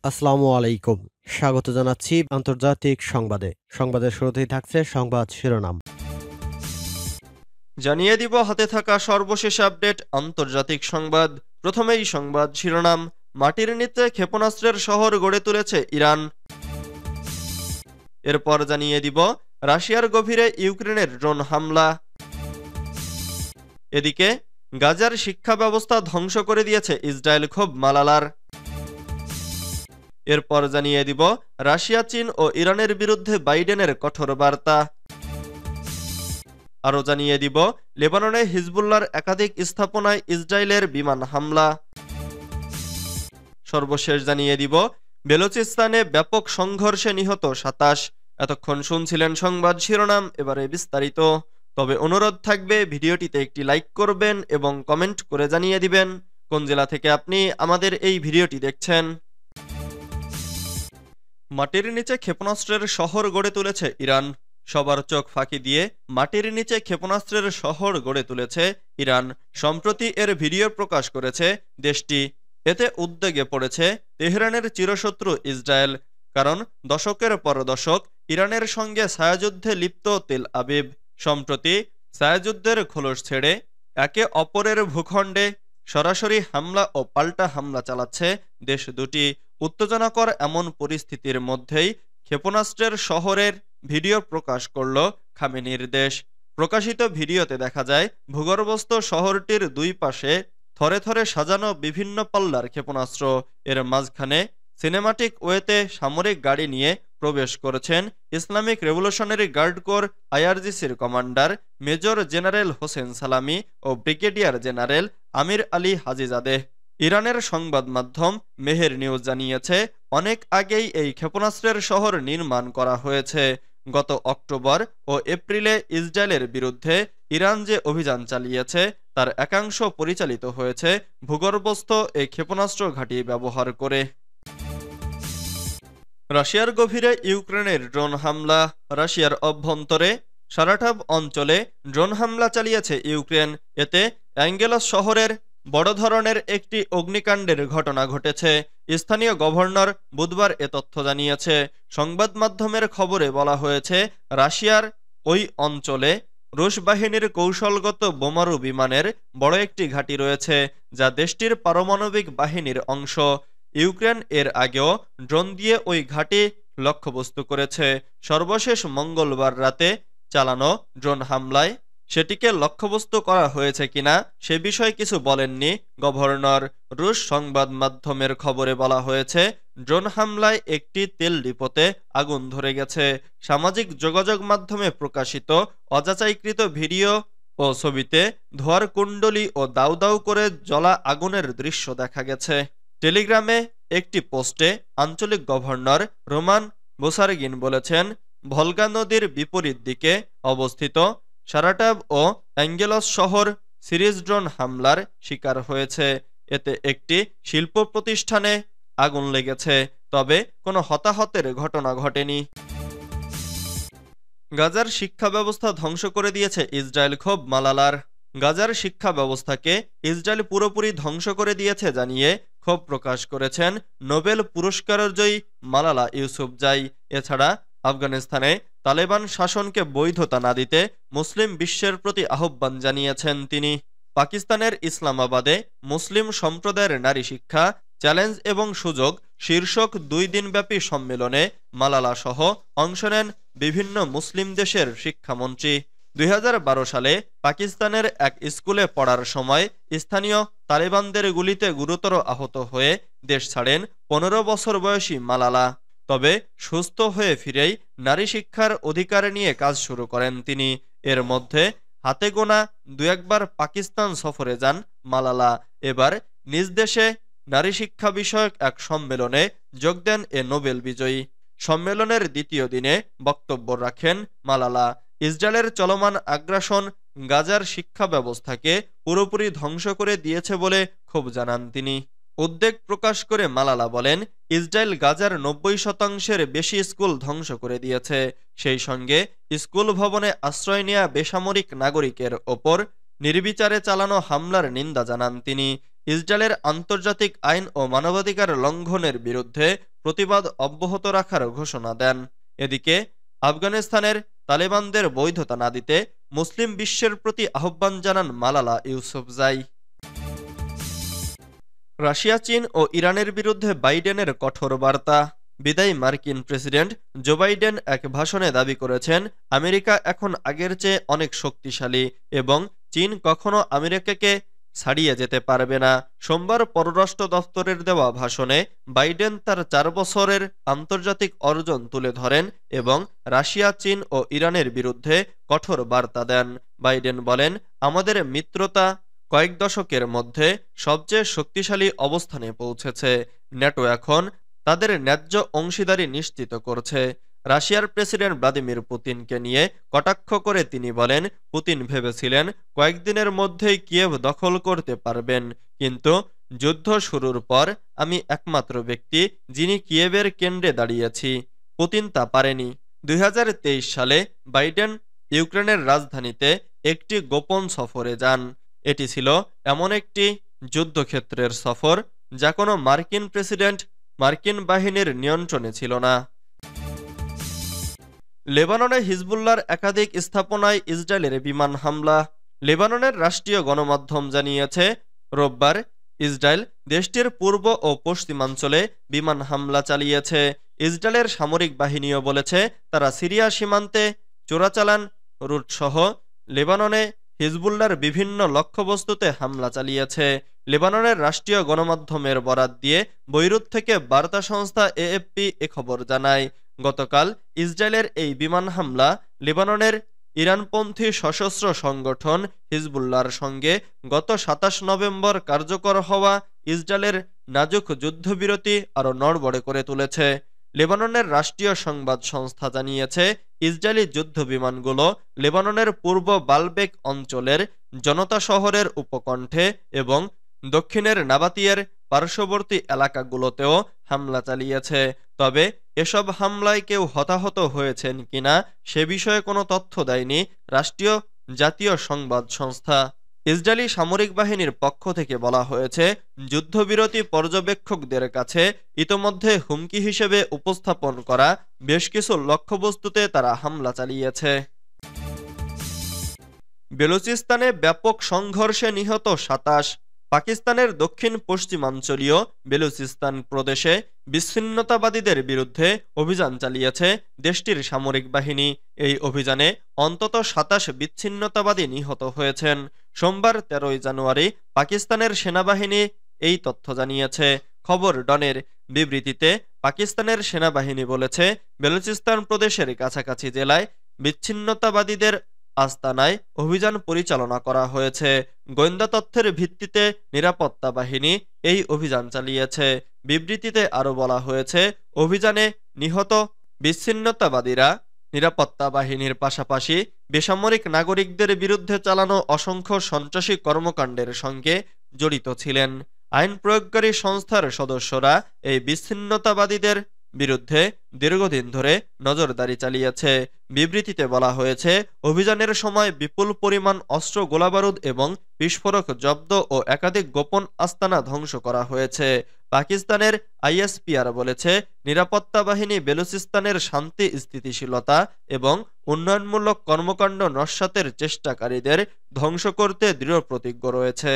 আসসালামু আলাইকুম। স্বাগত জানাচ্ছি আন্তর্জাতিক সংবাদে। সংবাদের শুরুতেই থাকছে সংবাদ শিরোনাম। জানিয়ে দিব হাতে থাকা সর্বশেষ আপডেট আন্তর্জাতিক সংবাদ। প্রথমেই সংবাদ শিরোনাম। মাটির নিচে ক্ষেপণাস্ত্রের শহর গড়ে তুলেছে ইরান। এরপর জানিয়ে দিব রাশিয়ার গভীরে ইউক্রেনের ড্রোন হামলা। এদিকে গাজার শিক্ষা ব্যবস্থা ধ্বংস করে দিয়েছে ইসরায়েল, ক্ষোভ মালালার। এরপর জানিয়ে দিব রাশিয়া, চীন ও ইরানের বিরুদ্ধে বাইডেনের কঠোর বার্তা। আরও জানিয়ে দিব লেবাননে হিজবুল্লাহর একাধিক স্থাপনায় ইসরায়েলের বিমান হামলা। সর্বশেষ জানিয়ে দিব বেলুচিস্তানে ব্যাপক সংঘর্ষে নিহত ২৭। এতক্ষণ শুনছিলেন সংবাদ শিরোনাম, এবারে বিস্তারিত। তবে অনুরোধ থাকবে ভিডিওটিতে একটি লাইক করবেন এবং কমেন্ট করে জানিয়ে দিবেন কোন জেলা থেকে আপনি আমাদের এই ভিডিওটি দেখছেন। মাটির নিচে ক্ষেপণাস্ত্রের শহর গড়ে তুলেছে ইরান। সবার চোখ ফাঁকি দিয়ে মাটির নিচে ক্ষেপণাস্ত্রের শহর গড়ে তুলেছে ইরান। সম্প্রতি এর ভিডিও প্রকাশ করেছে দেশটি। এতে উদ্বেগে পড়েছে তেহরানের চিরশত্রু ইসরায়েল। কারণ দশকের পর দশক ইরানের সঙ্গে ছায়াযুদ্ধে লিপ্ত তেল আবিব সম্প্রতি ছায়াযুদ্ধের খোলস ছেড়ে একে অপরের ভূখণ্ডে সরাসরি হামলা ও পাল্টা হামলা চালাচ্ছে দেশ দুটি। উত্তেজনাকর এমন পরিস্থিতির মধ্যেই ক্ষেপণাস্ত্রের শহরের ভিডিও প্রকাশ করল খামেনির দেশ। প্রকাশিত ভিডিওতে দেখা যায় ভূগর্ভস্থ শহরটির দুই পাশে থরে থরে সাজানো বিভিন্ন পাল্লার ক্ষেপণাস্ত্র। এর মাঝখানে সিনেমাটিক ওয়েতে সামরিক গাড়ি নিয়ে প্রবেশ করেছেন ইসলামিক রেভলিউশনারি গার্ড কোর আইআরজিসির commander major general Hossein Salami ও brigadier general Amir Ali Hajizadeh. ইরানের সংবাদ মাধ্যম মেহের নিউজ জানিয়েছে অনেক আগেই এই ক্ষেপণাস্ত্রের শহর নির্মাণ করা হয়েছে। গত অক্টোবর ও এপ্রিলে ইসরায়েলের বিরুদ্ধে ইরান যে অভিযান চালিয়েছে তার একাংশ পরিচালিত হয়েছে ভূগর্ভস্থ এই ক্ষেপণাস্ত্র ঘাঁটি ব্যবহার করে। রাশিয়ার গভীরে ইউক্রেনের ড্রোন হামলা। রাশিয়ার অভ্যন্তরে সারাটাভ অঞ্চলে ড্রোন হামলা চালিয়েছে ইউক্রেন। এতে অ্যাঙ্গেলস শহরের বড় ধরনের একটি অগ্নিকাণ্ডের ঘটনা ঘটেছে। স্থানীয় গভর্নর বুধবার এ তথ্য জানিয়েছে। সংবাদ মাধ্যমের খবরে বলা হয়েছে রাশিয়ার ওই অঞ্চলে রুশ বাহিনীর কৌশলগত বোমারু বিমানের বড় একটি ঘাঁটি রয়েছে, যা দেশটির পারমাণবিক বাহিনীর অংশ। ইউক্রেন এর আগেও ড্রোন দিয়ে ওই ঘাঁটি লক্ষ্যবস্তু করেছে। সর্বশেষ মঙ্গলবার রাতে চালানো ড্রোন হামলায় সেটিকে লক্ষ্যবস্তু করা হয়েছে কিনা সে বিষয়ে কিছু বলেননি গভর্নর। রুশ সংবাদ মাধ্যমের খবরে বলা হয়েছে ড্রোন হামলায় একটি তেল ডিপোতে আগুন ধরে গেছে। সামাজিক যোগাযোগ মাধ্যমে প্রকাশিত অযাচাইকৃত ভিডিও ও ছবিতে ধোঁয়ার কুণ্ডলী ও দাউ দাউ করে জ্বলা আগুনের দৃশ্য দেখা গেছে। টেলিগ্রামে একটি পোস্টে আঞ্চলিক গভর্নর রোমান বোসারগিন বলেছেন ভলগা নদীর বিপরীত দিকে অবস্থিত সারাটাভ ও অ্যাঙ্গেলস শহর সিরিজ ড্রোন হামলার শিকার হয়েছে। এতে একটি শিল্প প্রতিষ্ঠানে আগুন লেগেছে, তবে কোনো হতাহতের ঘটনা ঘটেনি। গাজার শিক্ষা ব্যবস্থা ধ্বংস করে দিয়েছে ইসরায়েল, ক্ষোভ মালালার। গাজার শিক্ষা ব্যবস্থাকে ইসরায়েল পুরোপুরি ধ্বংস করে দিয়েছে জানিয়ে ক্ষোভ প্রকাশ করেছেন নোবেল পুরস্কারজয়ী মালালা ইউসুফজাই। এছাড়া আফগানিস্তানে তালেবান শাসনকে বৈধতা না দিতে মুসলিম বিশ্বের প্রতি আহ্বান জানিয়েছেন তিনি। পাকিস্তানের ইসলামাবাদে মুসলিম সম্প্রদায়ের নারী শিক্ষা চ্যালেঞ্জ এবং সুযোগ শীর্ষক 2 দিনব্যাপী সম্মেলনে মালালা সহ অংশ নেন বিভিন্ন মুসলিম দেশের শিক্ষামন্ত্রী। 2012 সালে পাকিস্তানের এক স্কুলে পড়ার সময় স্থানীয় তালেবানদের গুলিতে গুরুতর আহত হয়ে দেশ ছাড়েন 15 বছর বয়সী মালালা। তবে সুস্থ হয়ে ফিরেই নারী শিক্ষার অধিকার নিয়ে কাজ শুরু করেন তিনি। এর মধ্যে হাতে গোনা 2-1 বার পাকিস্তান সফরে যান মালালা। এবার নিজ দেশে নারী শিক্ষা বিষয়ক এক সম্মেলনে যোগ দেন এ নোবেল বিজয়ী। সম্মেলনের দ্বিতীয় দিনে বক্তব্য রাখেন মালালা। ইসরায়েলের চলমান আগ্রাসন গাজার শিক্ষা ব্যবস্থাকে পুরোপুরি ধ্বংস করে দিয়েছে বলে ক্ষোভ জানান তিনি। উদ্বেগ প্রকাশ করে মালালা বলেন ইসরায়েল গাজার 90% বেশি স্কুল ধ্বংস করে দিয়েছে। সেই সঙ্গে স্কুল ভবনে আশ্রয় নেয়া বেসামরিক নাগরিকের ওপর নির্বিচারে চালানো হামলার নিন্দা জানান তিনি। ইসরায়েলের আন্তর্জাতিক আইন ও মানবাধিকার লঙ্ঘনের বিরুদ্ধে প্রতিবাদ অব্যাহত রাখার ঘোষণা দেন। এদিকে আফগানিস্তানের তালেবানদের বৈধতা না দিতে মুসলিম বিশ্বের প্রতি আহ্বান জানান মালালা ইউসুফজাই। রাশিয়া, চীন ও ইরানের বিরুদ্ধে বাইডেনের কঠোর বার্তা। বিদায়ী মার্কিন প্রেসিডেন্ট জো বাইডেন এক ভাষণে দাবি করেছেন, আমেরিকা এখন আগের চেয়ে অনেক শক্তিশালী এবং চীন কখনো আমেরিকাকে ছাড়িয়ে যেতে পারবে না। সোমবার পররাষ্ট্র দফতরের দেওয়া ভাষণে বাইডেন তার 4 বছরের আন্তর্জাতিক অর্জন তুলে ধরেন এবং রাশিয়া, চীন ও ইরানের বিরুদ্ধে কঠোর বার্তা দেন। বাইডেন বলেন, আমাদের মিত্রতা কয়েক দশকের মধ্যে সবচেয়ে শক্তিশালী অবস্থানে পৌঁছেছে। ন্যাটো এখন তাদের ন্যায্য অংশীদারি নিশ্চিত করছে। রাশিয়ার প্রেসিডেন্ট ভ্লাদিমির পুতিনকে নিয়ে কটাক্ষ করে তিনি বলেন, পুতিন ভেবেছিলেন কয়েকদিনের মধ্যেই কিয়েভ দখল করতে পারবেন, কিন্তু যুদ্ধ শুরুর পর আমি একমাত্র ব্যক্তি যিনি কিয়েভের কেন্দ্রে দাঁড়িয়েছি। পুতিন তা পারেনি। 2023 সালে বাইডেন ইউক্রেনের রাজধানীতে একটি গোপন সফরে যান। এটি ছিল এমন একটি যুদ্ধক্ষেত্রের সফর যা কোনো মার্কিন প্রেসিডেন্ট মার্কিন বাহিনীর নিয়ন্ত্রণে ছিল না। লেবাননে হিজবুল্লাহর একাধিক স্থাপনায় ইসরায়েলের বিমান হামলা। লেবাননের রাষ্ট্রীয় গণমাধ্যম জানিয়েছে, রোববার ইসরায়েল দেশটির পূর্ব ও পশ্চিমাঞ্চলে বিমান হামলা চালিয়েছে। ইসরায়েলের সামরিক বাহিনীও বলেছে তারা সিরিয়া সীমান্তে চোরাচালান রুটসহ লেবাননে হিজবুল্লাহর বিভিন্ন লক্ষ্যবস্তুতে হামলা চালিয়েছে। লেবাননের রাষ্ট্রীয় গণমাধ্যমের বরাত দিয়ে বৈরুত থেকে বার্তা সংস্থা এএফপি এ খবর জানায়। গতকাল ইসরায়েলের এই বিমান হামলা লেবাননের ইরানপন্থী সশস্ত্র সংগঠন হিজবুল্লাহর সঙ্গে গত 27 নভেম্বর কার্যকর হওয়া ইসরায়েলের নাজুক যুদ্ধবিরতি আরও নড়বড়ে করে তুলেছে। লেবাননের রাষ্ট্রীয় সংবাদ সংস্থা জানিয়েছে, ইসরায়েলি যুদ্ধ বিমানগুলো লেবাননের পূর্ব বালবেক অঞ্চলের জনতা শহরের উপকণ্ঠে এবং দক্ষিণের নাবাতিয়ের পার্শ্ববর্তী এলাকাগুলোতেও হামলা চালিয়েছে। তবে এসব হামলায় কেউ হতাহত হয়েছেন কিনা সে বিষয়ে কোনো তথ্য দেয়নি রাষ্ট্রীয় জাতীয় সংবাদ সংস্থা। ইসরায়েলি সামরিক বাহিনীর পক্ষ থেকে বলা হয়েছে, যুদ্ধবিরতি পর্যবেক্ষকদের কাছে ইতোমধ্যে হুমকি হিসেবে উপস্থাপন করা বেশ কিছু লক্ষ্যবস্তুতে তারা হামলা চালিয়েছে। বেলুচিস্তানে ব্যাপক সংঘর্ষে নিহত 27। পাকিস্তানের দক্ষিণ পশ্চিমাঞ্চলীয় বেলুচিস্তান প্রদেশে বিচ্ছিন্নতাবাদীদের বিরুদ্ধে অভিযান চালিয়েছে দেশটির সামরিক বাহিনী। এই অভিযানে অন্তত 27 বিচ্ছিন্নতাবাদী নিহত হয়েছেন। সোমবার 13 জানুয়ারি পাকিস্তানের সেনাবাহিনী এই তথ্য জানিয়েছে। খবর ডনের বিবৃতিতে পাকিস্তানের সেনাবাহিনী বলেছে, বেলুচিস্তান প্রদেশের কাছাকাছি জেলায় বিচ্ছিন্নতাবাদীদের আস্তানায় অভিযান পরিচালনা করা হয়েছে। গোয়েন্দা তথ্যের ভিত্তিতে নিরাপত্তা বাহিনী এই অভিযান চালিয়েছে। বিবৃতিতে আরও বলা হয়েছে, অভিযানে নিহত বিচ্ছিন্নতাবাদীরা নিরাপত্তা বাহিনীর পাশাপাশি বেসামরিক নাগরিকদের বিরুদ্ধে চালানো অসংখ্য সন্ত্রাসী কর্মকাণ্ডের সঙ্গে জড়িত ছিলেন। আইন প্রয়োগকারী সংস্থার সদস্যরা এই বিচ্ছিন্নতাবাদীদের বিরুদ্ধে দীর্ঘদিন ধরে নজরদারি চালিয়েছে। বিবৃতিতে বলা হয়েছে, অভিযানের সময় বিপুল পরিমাণ অস্ত্র, গোলাবারুদ এবং বিস্ফোরক জব্দ ও একাধিক গোপন আস্তানা ধ্বংস করা হয়েছে। পাকিস্তানের আইএসপিআর বলেছে, নিরাপত্তা বাহিনী বেলুচিস্তানের শান্তি, স্থিতিশীলতা এবং উন্নয়নমূলক কর্মকাণ্ড নস্যাতের চেষ্টাকারীদের ধ্বংস করতে দৃঢ়প্রতিজ্ঞ রয়েছে।